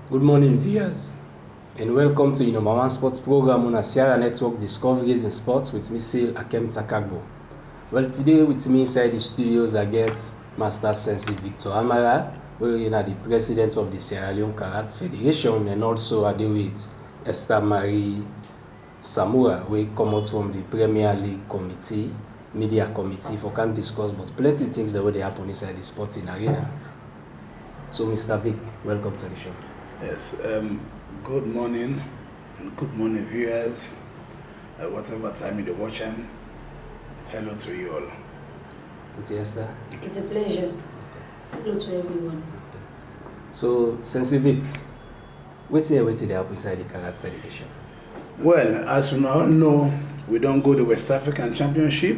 Good morning, viewers, and welcome to your number one sports program on a Sierra Network Discoveries in Sports with me, Scyll Akempta-Kargbo. Well, today with me inside the studios, I get Master Victor Amara, who is the president of the Sierra Leone Karate Federation, and also I deal with Esther Marie Samura, who come out from the Premier League Committee, Media Committee, for can discuss but plenty things that will happen inside the sporting arena. So, Mr. Vic, welcome to the show. Yes, good morning and good morning, viewers. Whatever time you're watching, hello to you all. It's Esther. It's a pleasure. Okay. Hello to everyone. Okay. So, Vic, what's the help inside the Karate Federation? Well, as we now know, we don't go to the West African Championship.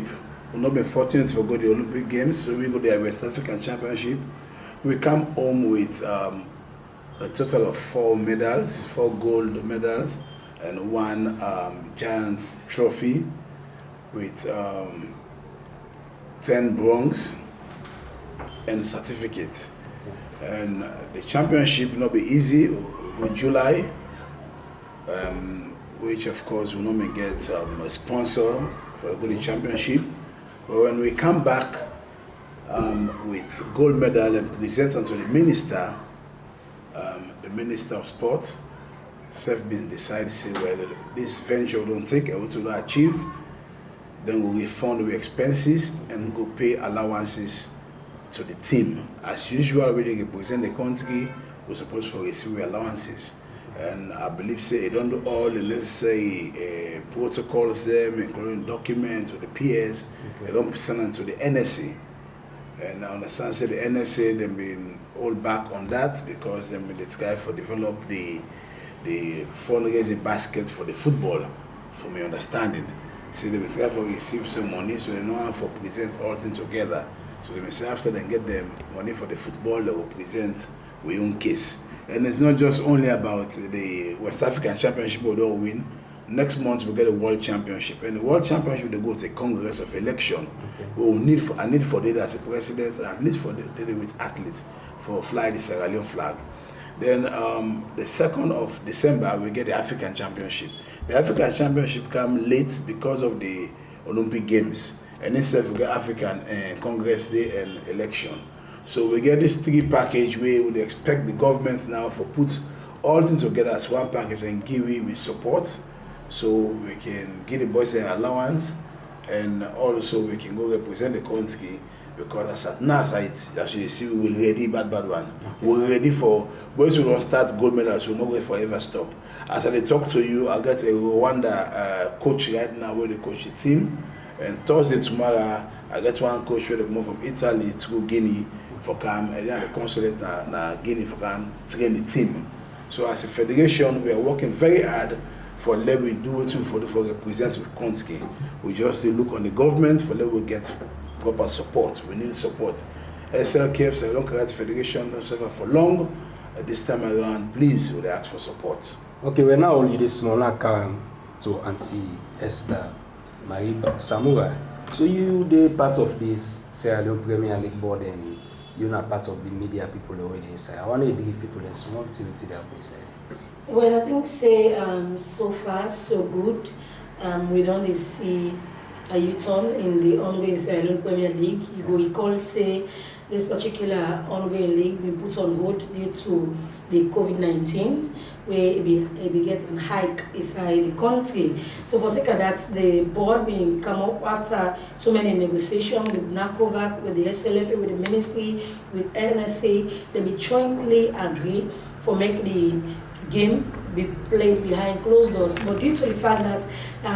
We've not been fortunate to go to the Olympic Games, so we go to the West African Championship. We come home with a total of 4 gold medals, and 1 Giants trophy with 10 bronze and certificates. And the championship will not be easy with July, which of course will not get a sponsor for the championship. But when we come back with gold medal and present unto the minister of Sport, have been decided to say, well, this venture don't take what we achieve, then we'll refund the expenses and go pay allowances to the team. As usual, when they represent the country, we're supposed to receive allowances. And I believe they don't do all the necessary protocols them, including documents or the PS. Okay. They don't send them to the NSA. And I understand the NSA they've been all back on that because they been try for develop the fundraising basket for the football, from my understanding. So they've been try for receive some money, so they know how to present all things together. So they say after they get them money for the football, they will present with own case. And it's not just only about the West African Championship we don't win. Next month we get a World Championship, and the World Championship they go to a Congress of Election. Okay. We will need for data as a president, and at least for data with athletes for fly the Sierra Leone flag. Then the 2nd of December we get the African Championship. The African Championship come late because of the Olympic Games, and instead we get African Congress Day and election. So we get this 3 package where we would expect the government now for put all things together as one package and give it with support. So we can give the boys an allowance, and also we can go represent the country, because as at now, as you see, we're ready, bad one. Okay. We're ready for boys who don't start gold medals, we'll not go forever stop. As I talk to you, I got a Rwanda coach right now where they coach the team, and Thursday tomorrow, I got one coach where they move from Italy to go Guinea for come, and then the consulate na Guinea for come train the team. So as a federation, we are working very hard for let we do it for represent the country. We just look on the government for let we get proper support. We need support. SLKF, Sierra Leone Karate Federation, don't suffer for long. This time around, please, we ask for support. Okay, we're now only this small to Auntie Esther Marie Samura. So you the part of this Sierra Leone Premier League board, and you're not part of the media people already inside. I want to give people a small activity that inside. Well, I think so far so good. We don't see a U-turn in the ongoing Sierra Leone Premier League. You call this particular ongoing league been put on hold due to the COVID-19, where it gets a hike inside the country. So for sake of that, the board being come up after so many negotiations with NACOVAC, with the SLFA, with the ministry, with NSA, they be jointly agree for make the game be played behind closed doors. But due to the fact that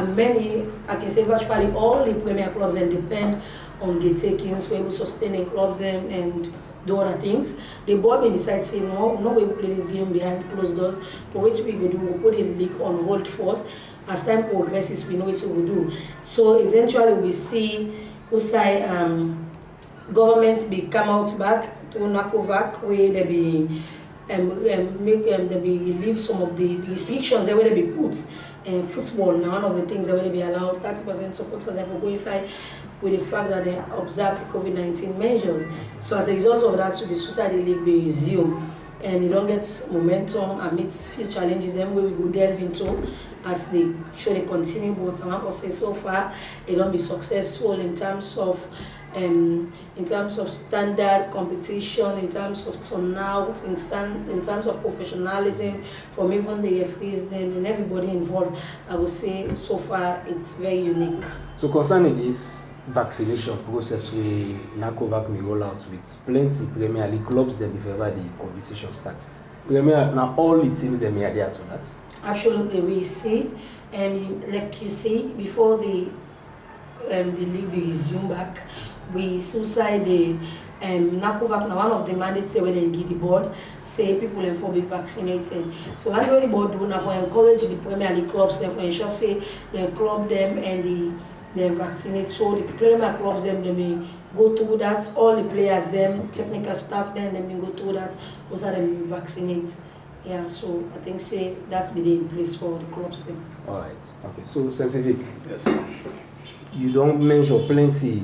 many, I can say virtually all the premier clubs depend on gate takings for able sustaining clubs and do other things, the board may decide say no we play this game behind closed doors. For which we go do, we'll put the league on hold first. As time progresses, we know what we'll do. So eventually we see outside government be come out back to NACOVAC where they be they be relieve some of the restrictions that will be put in football. Now one of the things that will be allowed 30% supporters have to go inside with the fact that they observe the COVID-19 measures. So as a result of that, the Suicide League will resume and you don't get momentum amidst few challenges, then we will delve into as they show they continue. But I want to say so far, they don't be successful in terms of standard competition, in terms of turnout, in terms of professionalism from even the referees them and everybody involved. I would say so far it's very unique. So concerning this vaccination process, we NACOVAC may roll out with plenty Premier League clubs them before the competition starts. Premier now all the teams they may adhere to that. Absolutely, we see, like you see before the league be resumed back. We suicide the NACOVAC now one of the mandates say when they give the board say people and for be vaccinated. So what the board do now for encourage the Premier League clubs them for ensure say they club them and they vaccinate. So the Premier clubs them they may go through that. All the players them technical staff then they may go through that. Those are them vaccinate. Yeah, so I think say that's been in place for the clubs then. All right. Okay. So Sensific. Yes, sir. You don't mention plenty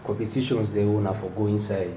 competitions they will for go inside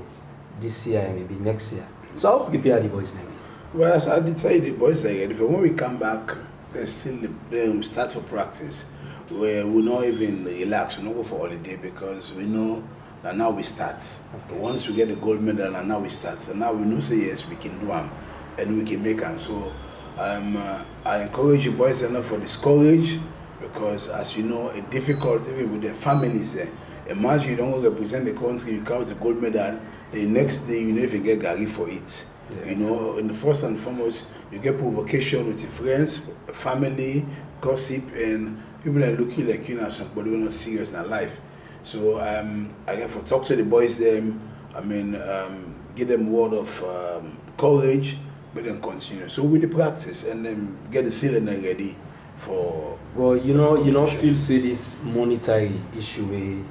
this year and maybe next year. So how prepare the boys then? Well, as I did say, the boys again, when we come back, they still start for practice. We will not even relax, we not go for holiday because we know that now we start. Okay. Once we get the gold medal and now we start. And now we know say yes, we can do them and we can make them. So I encourage you boys enough for discourage because as you know, it's difficult even with the families there. Imagine you don't represent the country, you carry the gold medal, the next day you don't even get Gary for it. Yeah. You know, in the first and foremost, you get provocation with your friends, family, gossip, and people are looking like you know somebody who not serious in their life. So I get for talk to the boys them, give them word of courage, but then continue. So with the practice and then get the cylinder ready for. Well, you know, feel say this monetary issue where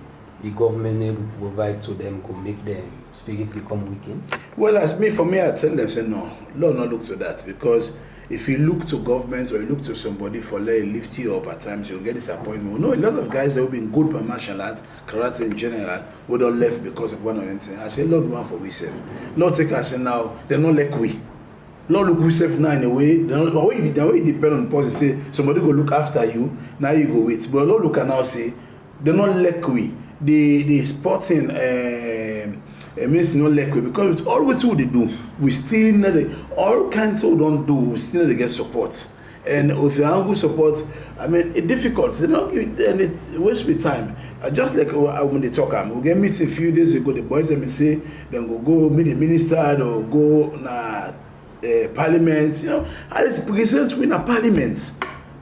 the government able to provide to them could make them spirits become weakened? Well, for me, I tell them, say no, Lord, not look to that because if you look to government or you look to somebody for lift you up at times, you'll get disappointment. We know a lot of guys that have been good by martial arts, karate in general, who don't left because of one or anything. I say, Lord, one for we save. Lord, take us now, they're not like we. Lord, look we save now in a way. The way it depend on the person. Say somebody go look after you, now you go wait. But Lord, look at now say they're not like we. The sporting means no like we because it's always what they do. We still need all kinds of don't do. We still need to get support. And if you have good support, it's difficult. They don't give, and it waste with time. Just like when they talk, we get meeting a few days ago. The boys let me say then go meet the minister or go na parliament. You know, at least present win a parliament.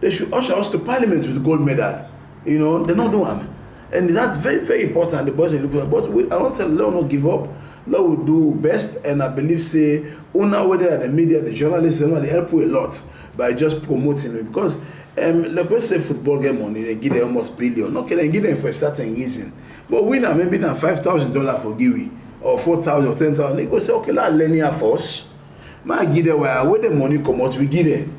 They should usher us to parliament with the gold medal. You know, they not do them. And that's very, very important. The boys are looking at, but I don't tell Lord not give up. Lord will do best, and I believe say, whether the media, the journalists, they help you a lot by just promoting it because, like we say, football get money, they give them almost billion. Okay, they give them for a certain reason, but we now maybe now $5,000 for Giwi or 4,000 or 10,000. They go say, okay, let's linear force. My give them where the money come out, we give them.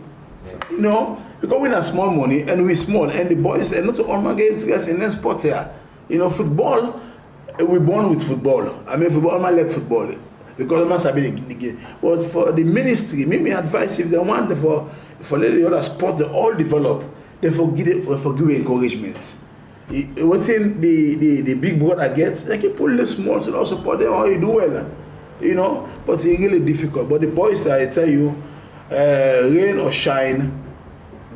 You know. Because we have small money and we small and the boys are not all get interested in sports here. You know, football, we're born with football. Football, I like football because I must have been the game. But for the ministry, maybe advice if they want for the other sport, they all develop, they forgive encouragement. What's in the big brother gets, they can pull the small so also support them, or you do well. You know, but it's really difficult. But the boys, I tell you, rain or shine,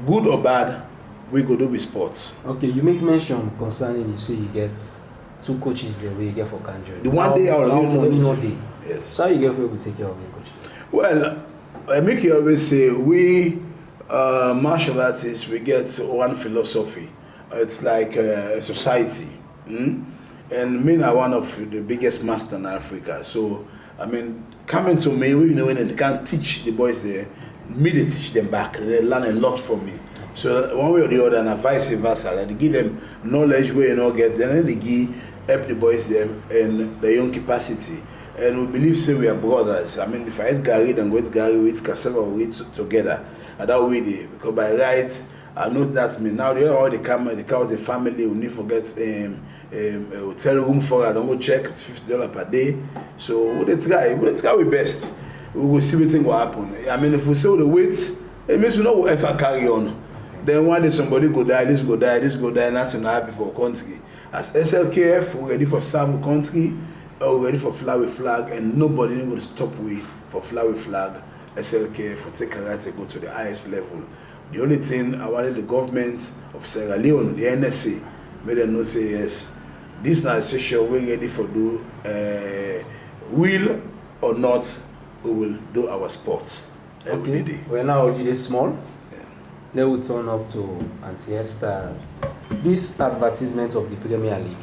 good or bad, we go do with sports. Okay, you make mention concerning you say you get 2 coaches there where you get for Kanjo. The one day I'll money no day. Yes. So how you get for to take care of your coach? Well, I make you always say we martial artists we get one philosophy. It's like a society. And me are one of the biggest masters in Africa. So coming to me, we know when they can't teach the boys there. Me they teach them back. They learn a lot from me. So one way or the other, and vice versa, like they give them knowledge where you not get, then they help the boys them in their own capacity. And we believe say we are brothers. If I eat Gary, then go eat Gary, we eat cassava, we eat together. And that way they, because by right, I know that's me. Now the other one they come as a family, we need to forget a hotel room for I don't go check, it's $50 per day. So we try we best. we will see what thing will happen. I mean, if we say the wait, it means we know ever carry on. Okay. Then one day somebody go die, this go die, nothing happen for country. As SLKF, we're ready for serve country, or we're ready for fly with flag, and nobody will stop we for fly with flag. SLKF for take a right to go to the highest level. The only thing I wanted the government of Sierra Leone, the NSA, made them know say yes, this is not a session we're ready for do. Will or not, we will do our sports every day. We're now already small. Yeah. They will turn up to Auntie Esther. This advertisement of the Premier League,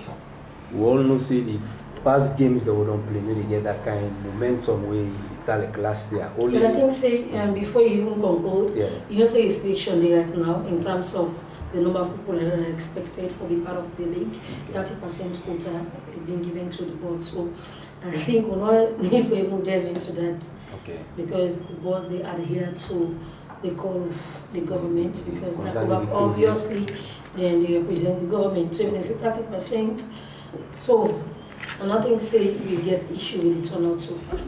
we all know say the past games that we don't play, they get that kind of momentum where it's like last year. But I think say before you even conclude, you know say it's station there right now in terms of the number of people that are expected for be part of the league. 30% quota is being given to the board. So I think we'll not need to even delve into that. Okay. Because the board they adhere to the call of the government because obviously then they represent the government. So they say 30%. So nothing say we get issue with the turnout so far.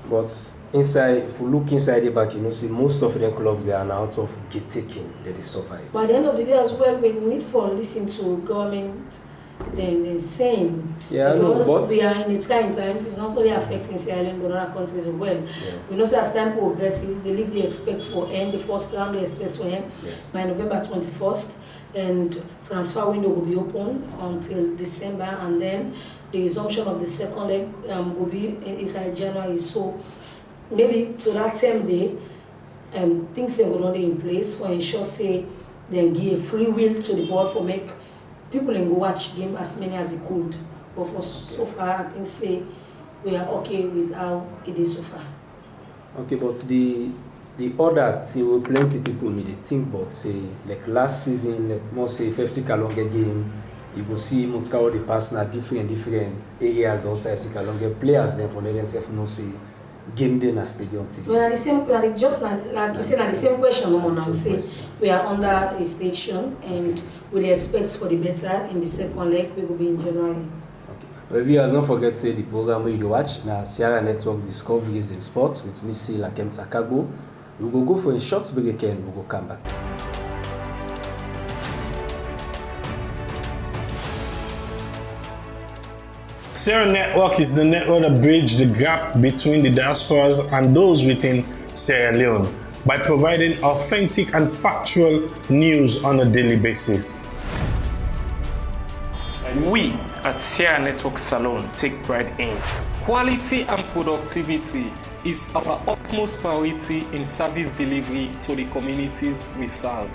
But inside, if you look inside the back, you know, see most of the clubs they are now out of gate taking that they survive. But at the end of the day as well, we need for listening to government then they're saying because we are in the trying times, it's not only affecting Sierra Leone but other countries as well. Yeah. We know as time progresses, the league they expect for end, the first round they expect for end by November 21st, and transfer window will be open until December, and then the resumption of the second leg will be inside January. So maybe to that same day, things they will only in place for ensure say then give free will to the board for make people can go watch game as many as they could. But for so far, I think say we are okay with how it is so far. Okay, but the other thing where plenty people may think about say like last season, like more say FC Kalonge game, you will see Mutska the pass na different areas those FC Kalonge players then for themselves no say game day na stadium ticket. Well, the same just like you said, the same question now say we are under a station and we expect for the better in the second leg we will be in January. Okay. Well, viewers, don't forget to say the program where you watch now Sierra Network Discoveries in Sports with me Scyll Akempta-Kargbo. We will go for a short break and we will come back. Sierra Network is the network that bridges the gap between the diasporas and those within Sierra Leone by providing authentic and factual news on a daily basis. We at Sierra Network Salone take pride in quality and productivity is our utmost priority in service delivery to the communities we serve.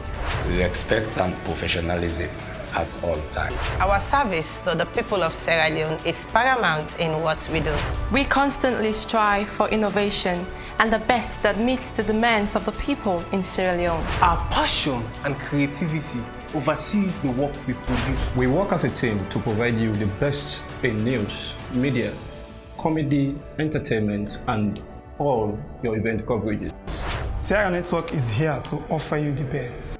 Respect and professionalism at all times. Our service to the people of Sierra Leone is paramount in what we do. We constantly strive for innovation and the best that meets the demands of the people in Sierra Leone. Our passion and creativity oversees the work we produce. We work as a team to provide you the best in news, media, comedy, entertainment, and all your event coverages. Sierra Network is here to offer you the best.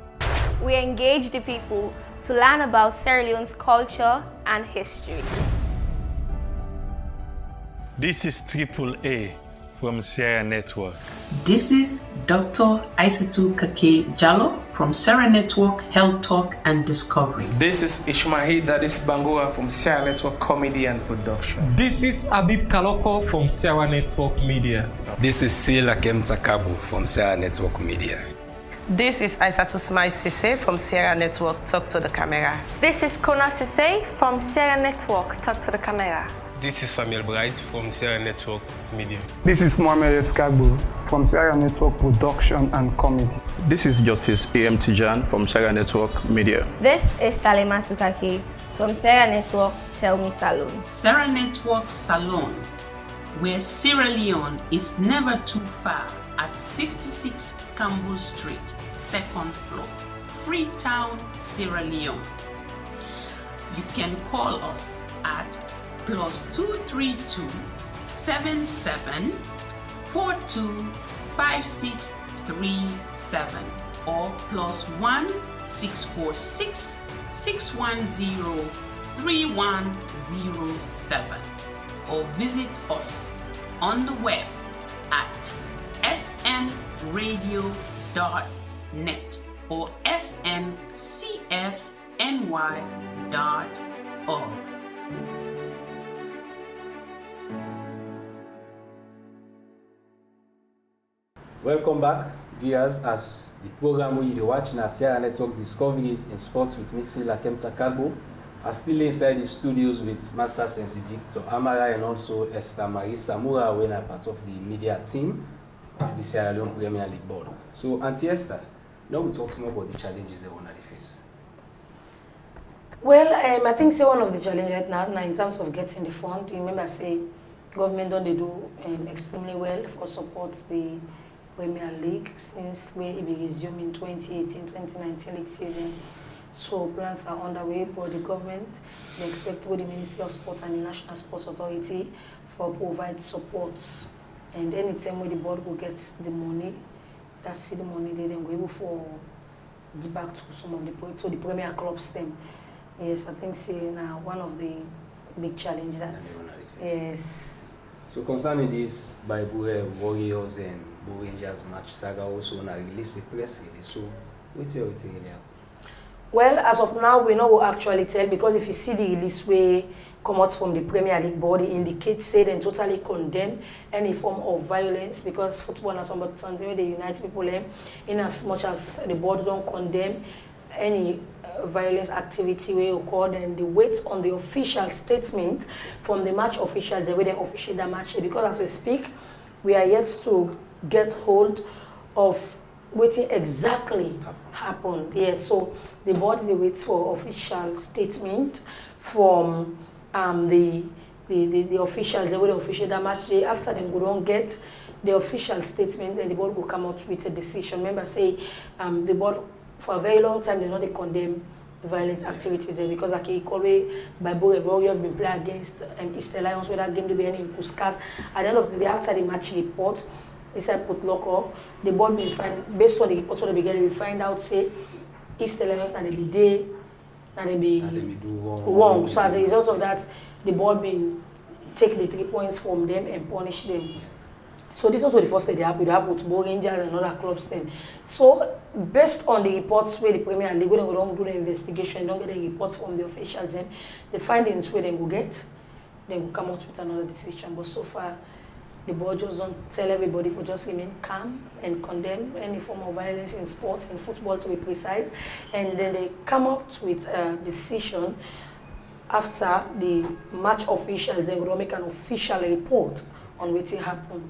We engage the people to learn about Sierra Leone's culture and history. This is Triple A from Sierra Network. This is Dr. Aissatou Kake Jallo from Sierra Network Health Talk and Discoveries. This is Ishmael Dadis Bangura from Sierra Network Comedy and Production. This is Abib Kaloko from Sierra Network Media. This is Scyll Akempta-Kargbo from Sierra Network Media. This is Aissatou Sise from Sierra Network Talk to the Camera. This is Kona Sise from Sierra Network Talk to the Camera. This is Samuel Bright from Sierra Network Media. This is Mohamed Eskagbo from Sierra Network Production and Comedy. This is Justice A.M. Tijan from Sierra Network Media. This is Salema Sukaki from Sierra Network Tell Me Salone. Sierra Network Salone, where Sierra Leone is never too far, at 56 Campbell Street, 2nd floor, Freetown, Sierra Leone. You can call us at +232 77 42 5637 or +1 646 610 3107 or visit us on the web at snradio.net or sncfny.org. Welcome back, viewers, as the program we are watching at Sierra Network Discoveries in Sports with Miss Scyll Akempta-Kargbo. I'm still inside the studios with Master Victor Amara and also Esther Marie Samura, when I'm part of the media team of the Sierra Leone Premier League board. So, Auntie Esther, now we talk more about the challenges they want to face. Well, I think one of the challenges right now in terms of getting the fund, you remember say government don't they do extremely well for support the Premier League since where it be resumed in 2018-2019 league season. So plans are underway, but the government they expect with the Ministry of Sports and the National Sports Authority for provide support. And anytime when the board will get the money, that's the money they then go able for give back to some of the Premier clubs them. Yes, I think say now one of the big challenges that yes. So concerning this by Warriors and Rangers match, Saga also na release a press release. So what's your thing here? Well, as of now, we know what actually tell, because if you see the release way come out from the Premier League board, it indicates say they totally condemn any form of violence, because football is something where they unite people in as much as the board don't condemn any violence activity where occurred, and they wait on the official statement from the match officials the way they officiate the match, because as we speak, we are yet to get hold of what exactly happened. Yes, so the board they wait for official statement from the officials the way they officiate the match. After them go don't get the official statement, then the board will come out with a decision. Remember say the board for a very long time they know they condemn violent activities there, because like equally by Warriors been playing against East Lions where that game they be in Kuskas. At the end of the day, after the match report, this I put local, the board will find based on the reports of the beginning, we find out say East Lions and they be there, and they be do wrong. So as a result of that, the board will take the 3 points from them and punish them. So this was the first day they have with Rangers and other clubs then. So based on the reports where the Premier League, when they don't do the investigation, don't get the reports from the officials, then the findings where they will get, they will come out with another decision. But so far, the board just don't tell everybody for just remain calm and condemn any form of violence in sports, in football to be precise. And then they come up with a decision after the match officials, they will make an official report on what happened.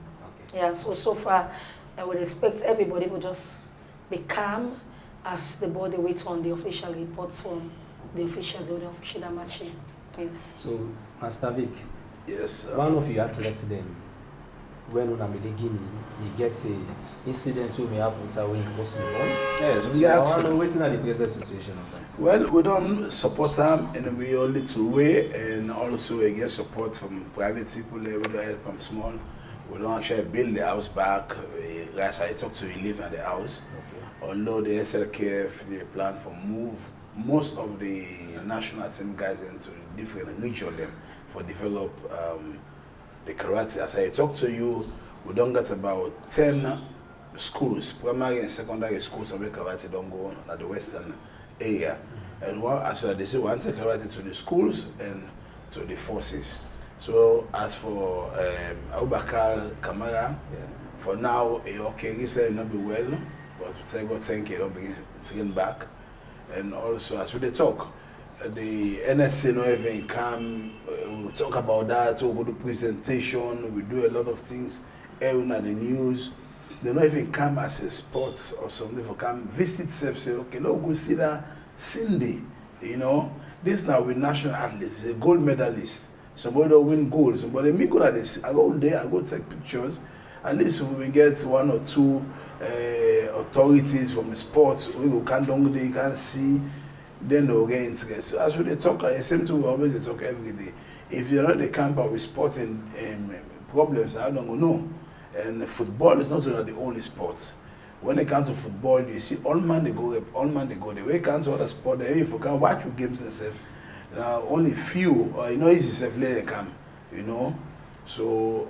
Yeah, so far, I would expect everybody to just be calm as the body waits on the official reports from the officials or the official match. Yes. So, Master Vic, yes, one of you athletes then, when on a beginning, we get a incident who may happen with our wing hospital. Yes, we are actually waiting at the present situation of that. Well, we don't support them in a real little way, and also we get support from private people. We don't help them small. We don't actually build the house back. As I talked to, you live in the house. Okay. Although the SLKF, they plan for move most of the national team guys into different region them for develop the karate. As I talk to you, we don't get about 10 schools, primary and secondary schools where karate don't go on at the western area. And as they say, we want to take karate to the schools and to the forces. So as for Abubakar Kamara, for now, okay, he said not be well, but we go thank you, don't be taken back. And also as we talk, the NSC no even come, we talk about that, we go to presentation, we do a lot of things, even at the news. They don't even come as a sports or something for come visit self, say, okay, let's go see that Cindy, you know. This now with national athletes, a gold medalist. Somebody will win gold, somebody me go like this. I go there, I go take pictures. At least if we get 1 or 2 authorities from the sports, we can see, then they'll get interested. So as we talk, the same thing we always talk every day. If you're not the camper with sports and problems, I don't know. And football is not only the only sport. When it comes to football, you see all man they go, all man they go. The way it comes to other sport, if you can watch your games and stuff, only few, easy self let them come, you know. So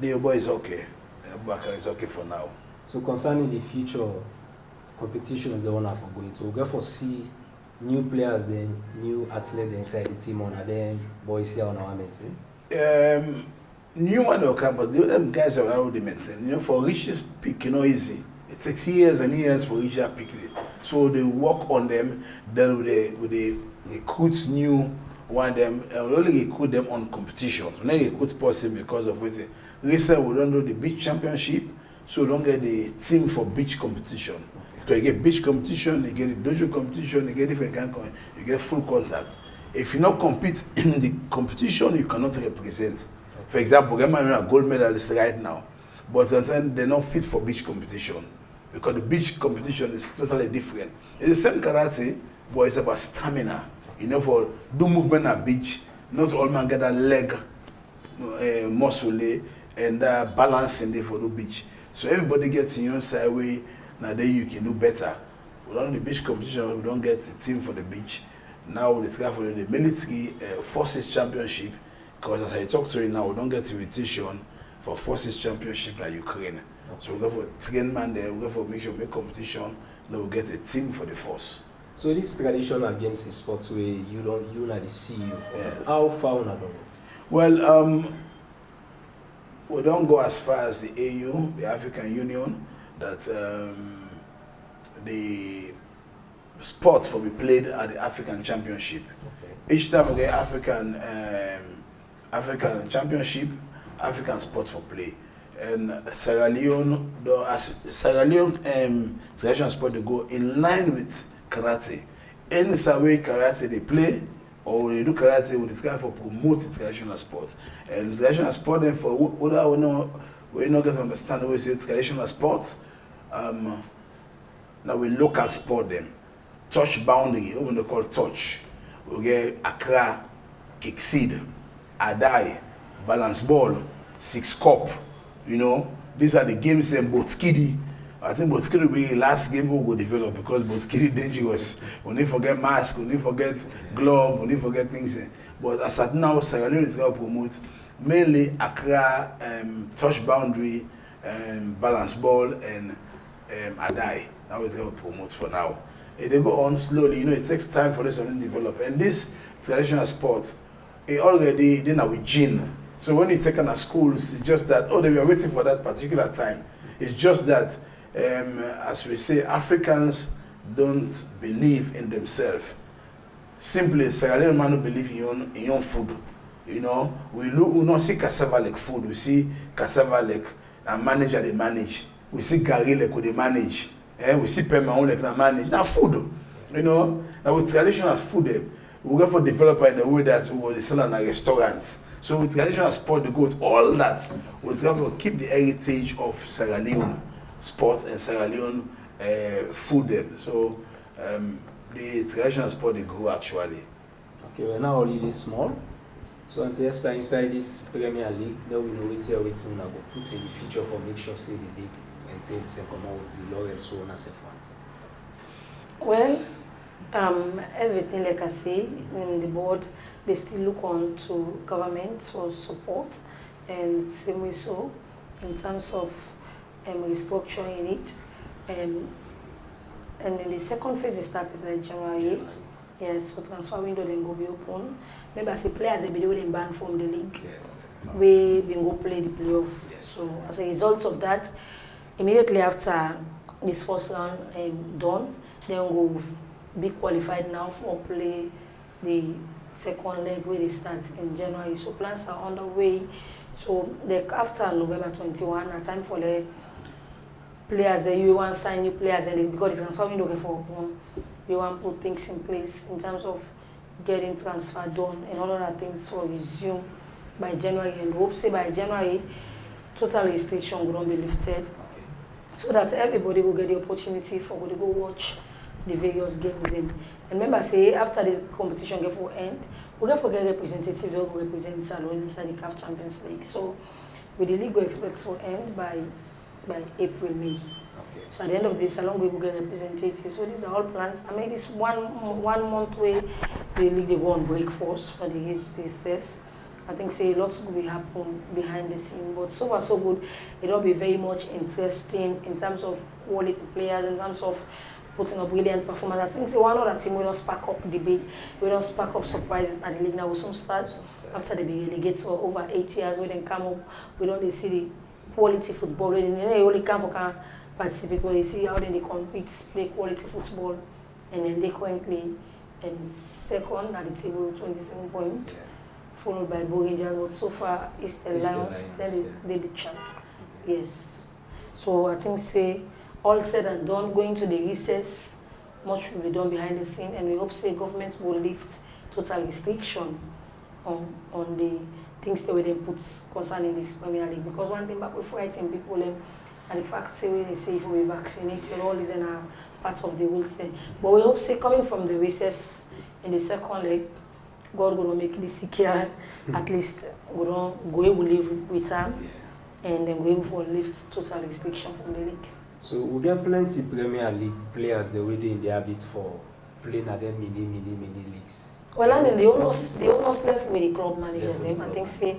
The boy is okay. Abubakar is okay for now. So concerning the future competitions they want to going to, we'll foresee new players, then new athletes inside the team on, and then boys here on our maintain. New one will come, but them guys are already maintained. You know, for reach this peak, easy. It takes years and years for reach that peak. So they work on them. Then they recruit new one them, only recruit them on competitions. We don't recruit person because of what recently we don't do the beach championship, so we don't get the team for beach competition. Because you get beach competition, you get the dojo competition, you get different kind of, you get full contact. If you not compete in the competition, you cannot represent. For example, get a gold medalist right now, but sometimes they're not fit for beach competition because the beach competition is totally different. It's the same karate, but it's about stamina. For do movement at beach, not all man get a leg muscle and balance in there for the beach. So everybody gets in your side way. Now then you can do better. We don't do the beach competition, we don't get a team for the beach. Now it's got for the military forces championship. Because as I talk to you now, we don't get invitation for forces championship like Ukraine. So we go for train man there, we go for make sure we make competition, then we get a team for the force. So these traditional games in sports where you like the CEO for how far on don't? Well, we don't go as far as the AU, the African Union, that the sports will be played at the African Championship. Okay. Each time we get African Championship, African sports for play. And Sierra Leone traditional sport they go in line with karate. Any way karate they play or they do karate with this guy for promote the traditional sport. And traditional sport then for other we not get to understand we say traditional sport. Now we local sport them. Touch boundary, what we call touch. We get Accra, kick seed, Adai, balance ball, six cup. These are the games in Botskidi. I think Botskidi will be the last game we will develop because Botskidi dangerous. We need forget mask, we need forget glove, we need forget things. But as at now, Sierra Leone is going to promote mainly Accra, touch boundary, balance ball, and Adai. That is going to promote for now. They go on slowly. It takes time for this to develop. And this traditional sport, it already then with gene. So when you take on a schools, it's just that they were waiting for that particular time. It's just that, as we say, Africans don't believe in themselves. Simply, Sierra Leone man don't believe in your food. We don't see cassava like food. We see cassava like a manager they manage. We see gari like they manage. We see permanent like they manage. Now food, now with traditional food, we go for developer in the way that we will sell in a restaurant. So with traditional sport, they go with all that. We'll have to keep the heritage of Sierra Leone sport and Sierra Leone food them. So the traditional sport they grow actually. Okay, we're now already small. So until you start inside this Premier League, now we know what's going to go put in the future for make sure say the league until the second come out with the laurel so on and so forth. Well, everything like I say in the board, they still look on to government for support, and same way so in terms of restructuring it. And in the second phase, it starts like January. Yes, so transfer window then go be open. Maybe as the players they be doing ban from the league. Yes. We been go play the playoff. Yes. So as a result of that, immediately after this first round done, then we'll be qualified now for play the second leg where they start in January. So plans are underway. So like after November 21, a time for the players that you want to sign new players and because the transfer window for open, you want to put things in place in terms of getting transfer done and all other things for resume by January, and hope say by January total restriction will not be lifted. So that everybody will get the opportunity for to go watch the various games in. And remember, say after this competition get for end, we get for get representatives who will represent Salone inside the CAF Champions League. So with the league we expect to end by April, May. Okay. So at the end of the Salone we will get representatives. So these are all plans. I mean this one month way the league they go on break for the recess. I think say lots will be happen behind the scene, but so far so good. It'll be very much interesting in terms of quality players, in terms of putting up brilliant performance. I think say one other team will not spark up debate, we don't spark up surprises at the league now. With some start after they be relegated for over 8 years, we then come up, we don't see the quality football. They only come for can participate where they see how they compete, play quality football, and then they currently second at the table with 27 points. Followed by Rangers, but so far it's the Lions, then they the chant. Yes. So I think say all said and done, going to the recess, much will be done behind the scene, and we hope say governments will lift total restriction on the things that we then put concerning this Premier League. Because one thing back we frighten people and the fact say when they say if we vaccinated, all is in a part of the whole thing. But we hope say coming from the recess in the second leg, God will make this secure. At least we don't go able to live with them, and then we able to lift total restriction from the league. So we get plenty Premier League players the way they in the habit for playing at them mini leagues. Well, and then they almost left with the club managers them. I think say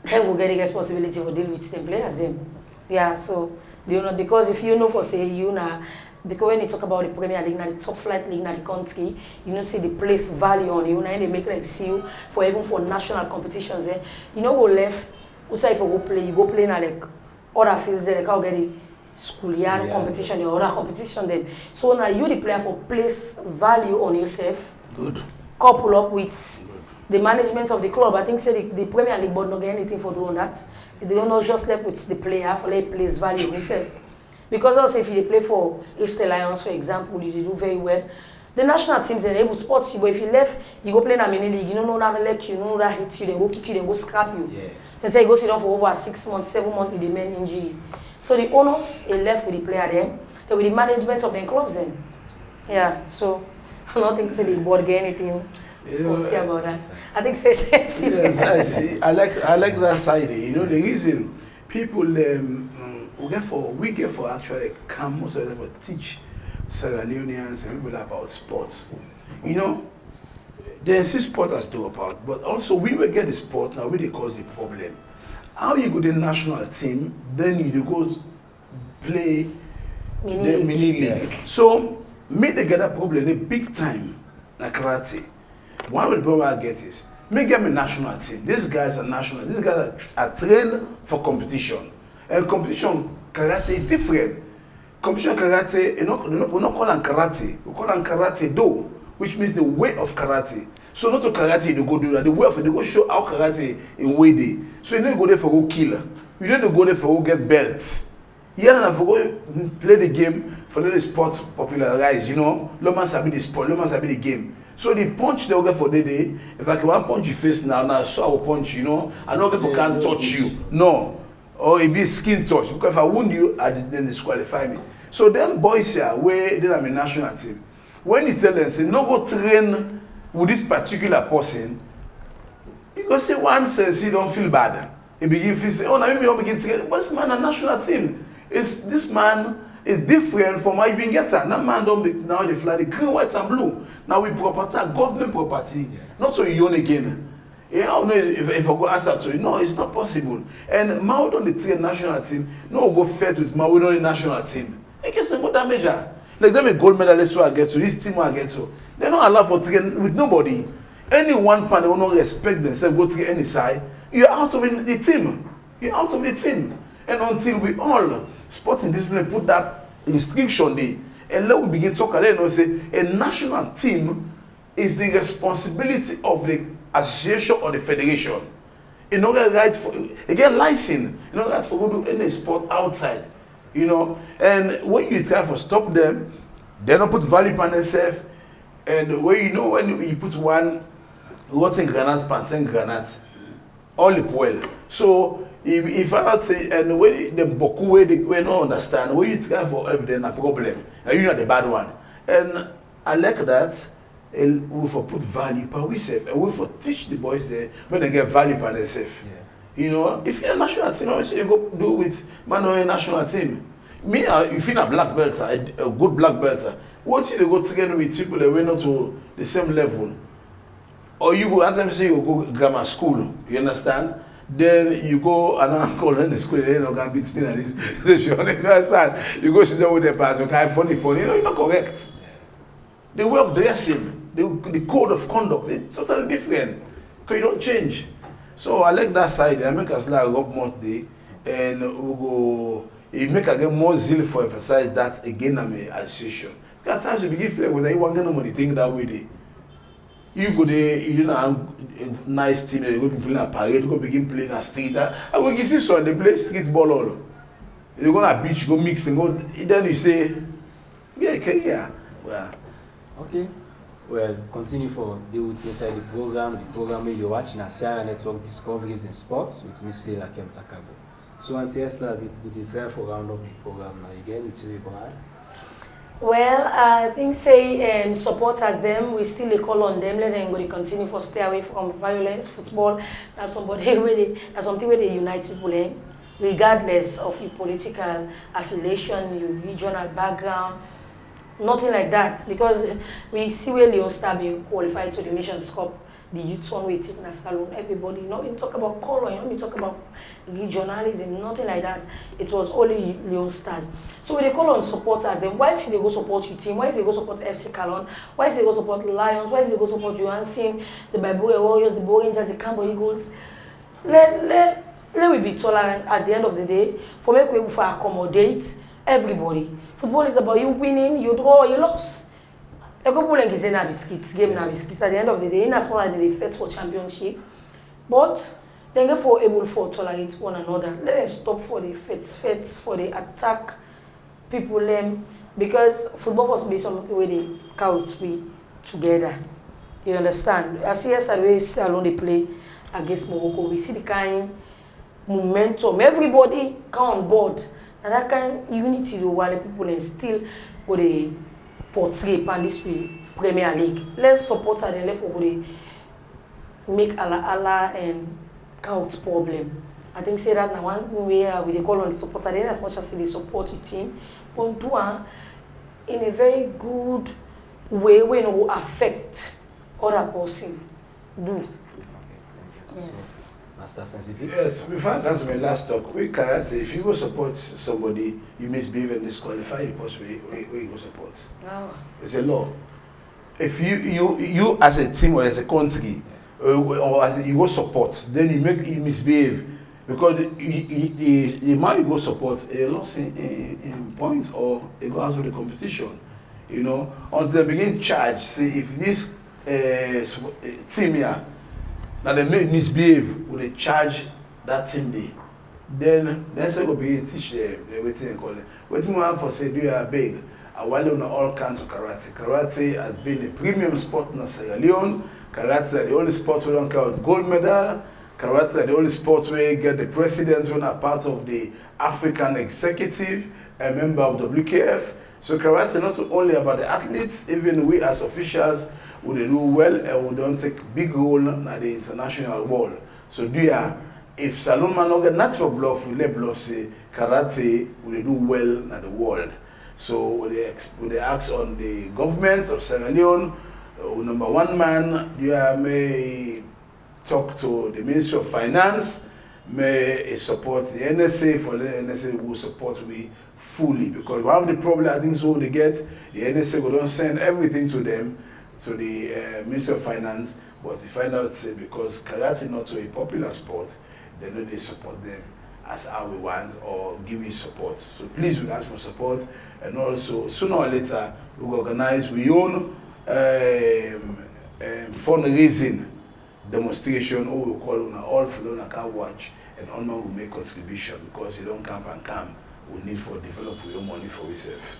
they will get the responsibility for deal with them players them. Yeah, so they not because if you know for say you now. Because when you talk about the Premier League, the top flight league in the country, you know, see the place value on you, and they make like seal for even for national competitions. You know, go left, you say if you go play now like other fields, like how get the schoolyard competition, or other competition them. So now you the player for place value on yourself. Good. Couple up with the management of the club. I think say the Premier League board not get anything for doing that. They don't know just left with the player for like place value on yourself. Because also if you play for Esther Lions, for example, you do very well. The national teams are able to spot you, but if you left, you go play in a mini league, you don't know that they let you, know that hit you, they go kick you, they go scrap you. Yeah. So you go sit down for over 6 months, 7 months with the main injury. So the owners are left with the player then, and with the management of the clubs then. Yeah, so I don't think the board get anything to say about that. I think yes, I see. I like that side. You know, the reason people we get for actually come most of them for teach Sierra Leoneans and people about sports. You know, they see sports as dope out, but also we will get the sport now really cause the problem. How you go to the national team, then you go play the mini league. Yes. So me they get a problem a big time like karate. One of the problem I get is me get my national team. These guys are national. These guys are trained for competition. And competition karate is different. Competition karate, we not call them karate. We call them karate do, which means the way of karate. So not to karate they go do that. The way of it, they go show how karate in way they. So you don't go there for go kill. You don't go there for go get belts. You don't for go play the game for let the sport popularize. You know, Loma sabi the sport, Loma sabi the game. So the punch they will get for the day. If I can one punch your face now, so I will punch. You know, I don't get for can't touch you. No. Or it be skin touch, because if I wound you, then disqualify me. So them boys here, where they are a national team, when you tell them, say, no go train with this particular person, you go say one says he don't feel bad. He begin to say, oh, now maybe you begin to train, but this man a national team. This man is different from how you been getting. That man don't be, now they fly the green, white and blue. Now we property, government property, not so you own again. Yeah, I don't know if I go answer to it. No, it's not possible. And Mao don't train national team. No, go fair with Mao don't the national team. I guess what damage. Like them a gold medalist who I get to, this team I get to. They're not allowed for train with nobody. Any one part they will not respect themselves, go to any side. You're out of the team. You're out of the team. And until we all sporting discipline put that restriction there, and let we begin talk and then say a national team is the responsibility of the association or the federation. You know, right for again license, you know, right for go do any sport outside. You know, and when you try to stop them, they don't put value on themselves. And when you know when you put one rotten granite, plantain granite, all the well. So if I say and when the boku way they don't understand, when you try for help, then a problem. And you are the bad one. And I like that. We for put value per ourselves, and we for teach the boys there when they get value per themselves. Yeah. You know, if you're a national team, obviously you go do with man or a national team. Me, if you're a black belt, a good black belt, once you go together with people that went up to the same level, Or you go, sometimes say you go grammar school, you understand? Then you go and uncle in the school, they're not gonna beat me at this. You understand? You go sit down with the pastor, okay, funny, you know, you're not correct. The way of dressing, the code of conduct, it's totally different. Because you don't change. So I like that side. I make us like rub more day, and we go. It make again more zeal for emphasize that again. I'm an association. Because at times you begin feel like you want to know the thing that way. Day. You go there, you know, a nice team. You go be playing a parade. You go begin playing a street. I go you see so they play street ball all. You go to beach, go mix and go. Then you say, yeah. Well. Okay. Well, continue for the with me inside the program you watch na Sierra Network Discoveries in Sports with me Scyll Akempta-Kargbo. So until Esther, we try for round up the program now. You get it to go ahead. Well, I think say supporters them, we still call on them, let them go continue for stay away from violence. Football, that's something where they unite people regardless of your political affiliation, your regional background. Nothing like that, because we see where Leon Star being qualified to the Nations Cup, the youth one waiting in Salone, everybody, not even talk about color, you know, we talk about regionalism, nothing like that. It was only Leon Stars. So when they call on supporters, then why should they go support your team? Why is they go support FC Cologne? Why is they go support Lions? Why is they go support Johansson, the Bible Warriors, the Bo Rangers, the Cambo Eagles? Let we be tolerant at the end of the day, for make we for accommodate everybody. Football is about you winning, you draw, you lost. A couple of biscuits, game na biscuits. At the end of the day, in as well as they fight for championship, but then therefore able for tolerate one another. Let them stop for the fights, for the attack people because football must be something where they count we together. You understand? I see yesterday Salone they play against Morocco. We see the kind momentum. Everybody come on board. And that kind of unity while people and still go they portray and this way Premier League. Let's support and left for they make Allah and count problem. I think say that now one way we they call on the supporter then as much as they support the team, but do in a very good way when it will affect other person. Do. Okay, thank you. Yes. Master Sensitive? Yes, before I answer my last talk, we can say if you go support somebody, you misbehave and disqualify the person where you go support. Oh. It's a law. If you as a team or as a country, or as you go support, then you misbehave because the man you go support a loss in points or a go out of the competition. You know, until they begin charge. See if this team here. Now they may misbehave when they charge that team day. Then say go begin teach them waiting and call them. Waiting more for say do you big. I while on all kinds of karate. Karate has been a premium sport in Sierra Leone. Karate is the only sport we don't count gold medal. Karate is the only sport where you get the presidents who are part of the African executive, a member of WKF. So karate is not only about the athletes, even we as officials we do well and we don't take big role in the international world. So if Salone man not get natural bluff, we let bluff say karate we do well in the world. So they ask on the government of Sierra Leone, number one man, you may talk to the Ministry of Finance, may support the NSA for the NSA will support me fully because one of the problem I think so they get the NSA will don't send everything to them. To the Ministry of Finance, but they find out because karate is not a popular sport, they know they support them as how we want or give you support. So please we ask for support, and also sooner or later we will organize we own fundraising demonstration or we call on all Salone can watch and all man will make contribution because you don't come. We need for develop your money for yourself.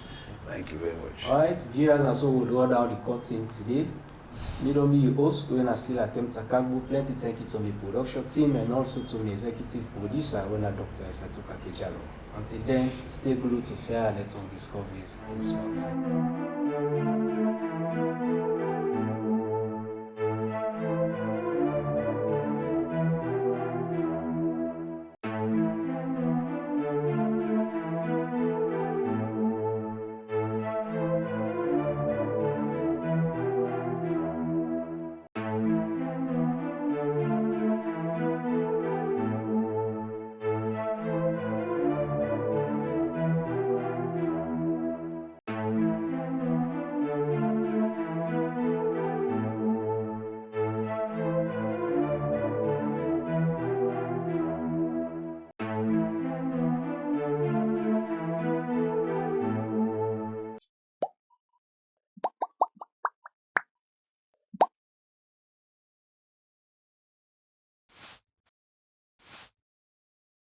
Thank you very much. Alright, viewers, and so we'll draw down the curtain today. Me don't be your host, when I Scyll Akempta-Kargbo. Plenty thank you to my production team and also to my executive producer, when I Dr. Esther Marie Samura. Until then, stay glued to Sierra Network Discoveries in Sports.